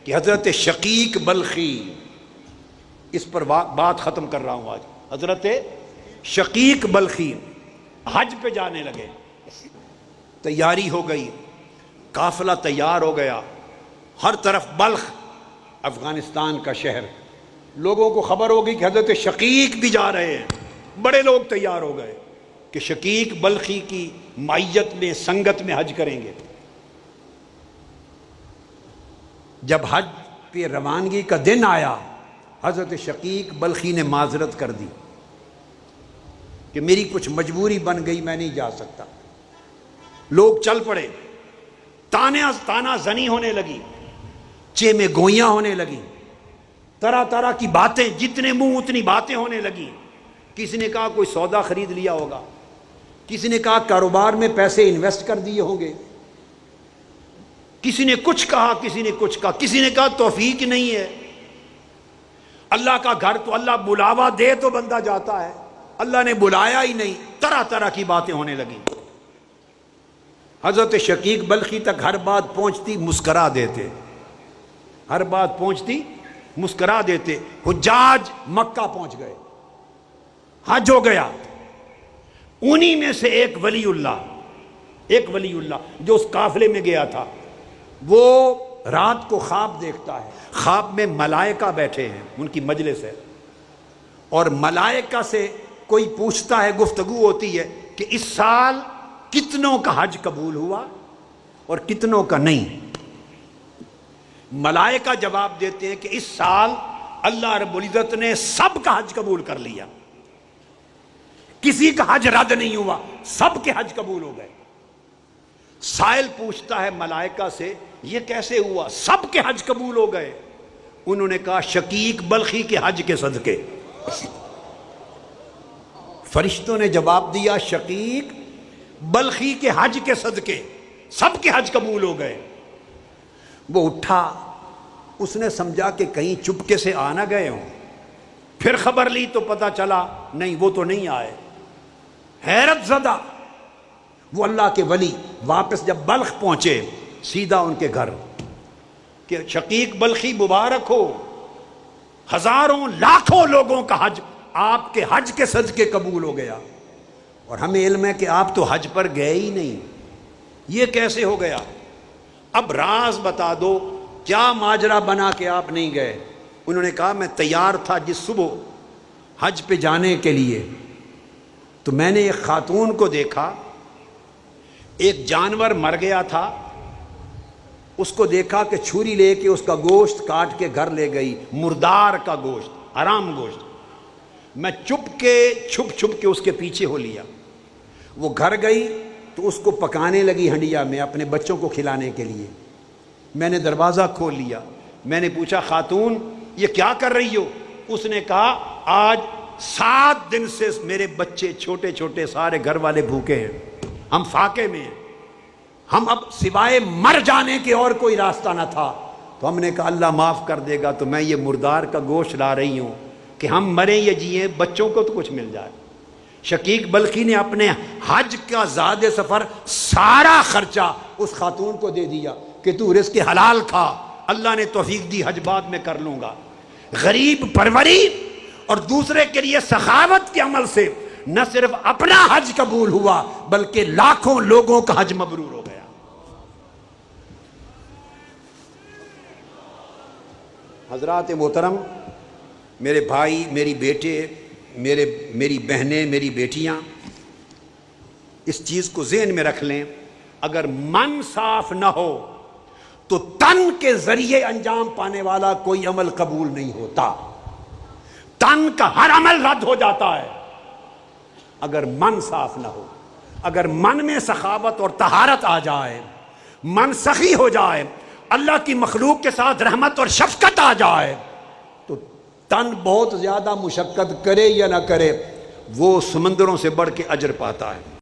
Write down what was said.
کہ حضرت شقیق بلخی، اس پر بات ختم کر رہا ہوں آج، حضرت شقیق بلخی حج پہ جانے لگے، تیاری ہو گئی، قافلہ تیار ہو گیا، ہر طرف بلخ افغانستان کا شہر، لوگوں کو خبر ہوگی کہ حضرت شقیق بھی جا رہے ہیں، بڑے لوگ تیار ہو گئے کہ شقیق بلخی کی معیت میں سنگت میں حج کریں گے۔ جب حج پہ روانگی کا دن آیا، حضرت شقیق بلخی نے معذرت کر دی کہ میری کچھ مجبوری بن گئی، میں نہیں جا سکتا۔ لوگ چل پڑے، تانا زنی ہونے لگی، چے میں گوئیاں ہونے لگی، طرح طرح کی باتیں، جتنے منہ اتنی باتیں ہونے لگی۔ کسی نے کہا کوئی سودا خرید لیا ہوگا، کسی نے کہا کاروبار میں پیسے انویسٹ کر دیے ہوں گے، کسی نے کچھ کہا، کسی نے کچھ کہا، کسی نے کہا توفیق نہیں ہے، اللہ کا گھر تو اللہ بلاوا دے تو بندہ جاتا ہے، اللہ نے بلایا ہی نہیں، طرح طرح کی باتیں ہونے لگیں۔ حضرت شقیق بلخی تک ہر بات پہنچتی مسکرا دیتے، ہر بات پہنچتی مسکرا دیتے۔ حجاج مکہ پہنچ گئے، حج ہو گیا، انہی میں سے ایک ولی اللہ جو اس قافلے میں گیا تھا، وہ رات کو خواب دیکھتا ہے، خواب میں ملائکہ بیٹھے ہیں، ان کی مجلس ہے، اور ملائکہ سے کوئی پوچھتا ہے، گفتگو ہوتی ہے کہ اس سال کتنوں کا حج قبول ہوا اور کتنوں کا نہیں۔ ملائکہ جواب دیتے ہیں کہ اس سال اللہ رب العزت نے سب کا حج قبول کر لیا، کسی کا حج رد نہیں ہوا، سب کے حج قبول ہو گئے۔ سائل پوچھتا ہے ملائکہ سے یہ کیسے ہوا، سب کے حج قبول ہو گئے؟ انہوں نے کہا شقیق بلخی کے حج کے صدقے۔ فرشتوں نے جواب دیا شقیق بلخی کے حج کے صدقے سب کے حج قبول ہو گئے۔ وہ اٹھا، اس نے سمجھا کہ کہیں چپکے سے آ نہ گئے ہوں، پھر خبر لی تو پتا چلا نہیں، وہ تو نہیں آئے۔ حیرت زدہ وہ اللہ کے ولی واپس جب بلخ پہنچے، سیدھا ان کے گھر کہ شقیق بلخی مبارک ہو، ہزاروں لاکھوں لوگوں کا حج آپ کے حج کے صدقے قبول ہو گیا، اور ہمیں علم ہے کہ آپ تو حج پر گئے ہی نہیں، یہ کیسے ہو گیا؟ اب راز بتا دو، کیا ماجرا بنا کہ آپ نہیں گئے؟ انہوں نے کہا میں تیار تھا جس صبح حج پہ جانے کے لیے، تو میں نے ایک خاتون کو دیکھا، ایک جانور مر گیا تھا، اس کو دیکھا کہ چھری لے کے اس کا گوشت کاٹ کے گھر لے گئی، مردار کا گوشت، حرام گوشت۔ میں چھپ کے اس کے پیچھے ہو لیا، وہ گھر گئی تو اس کو پکانے لگی ہنڈیا میں اپنے بچوں کو کھلانے کے لیے۔ میں نے دروازہ کھول لیا، میں نے پوچھا خاتون یہ کیا کر رہی ہو؟ اس نے کہا آج 7 دن سے میرے بچے چھوٹے چھوٹے سارے گھر والے بھوکے ہیں، ہم فاقے میں ہیں، ہم اب سوائے مر جانے کے اور کوئی راستہ نہ تھا، تو ہم نے کہا اللہ معاف کر دے گا، تو میں یہ مردار کا گوشت لا رہی ہوں کہ ہم مریں یا جیئیں بچوں کو تو کچھ مل جائے۔ شقیق بلخی نے اپنے حج کا زاد سفر سارا خرچہ اس خاتون کو دے دیا کہ تو رزق حلال کھا، اللہ نے توفیق دی حج بعد میں کر لوں گا۔ غریب پروری اور دوسرے کے لیے سخاوت کے عمل سے نہ صرف اپنا حج قبول ہوا بلکہ لاکھوں لوگوں کا حج مبرور ہو گیا۔ حضرات محترم، میرے بھائی، میری بیٹے، میری بہنیں، میری بیٹیاں، اس چیز کو ذہن میں رکھ لیں، اگر من صاف نہ ہو تو تن کے ذریعے انجام پانے والا کوئی عمل قبول نہیں ہوتا، تن کا ہر عمل رد ہو جاتا ہے اگر من صاف نہ ہو۔ اگر من میں سخاوت اور طہارت آ جائے، من سخی ہو جائے، اللہ کی مخلوق کے ساتھ رحمت اور شفقت آ جائے، تو تن بہت زیادہ مشقت کرے یا نہ کرے وہ سمندروں سے بڑھ کے اجر پاتا ہے۔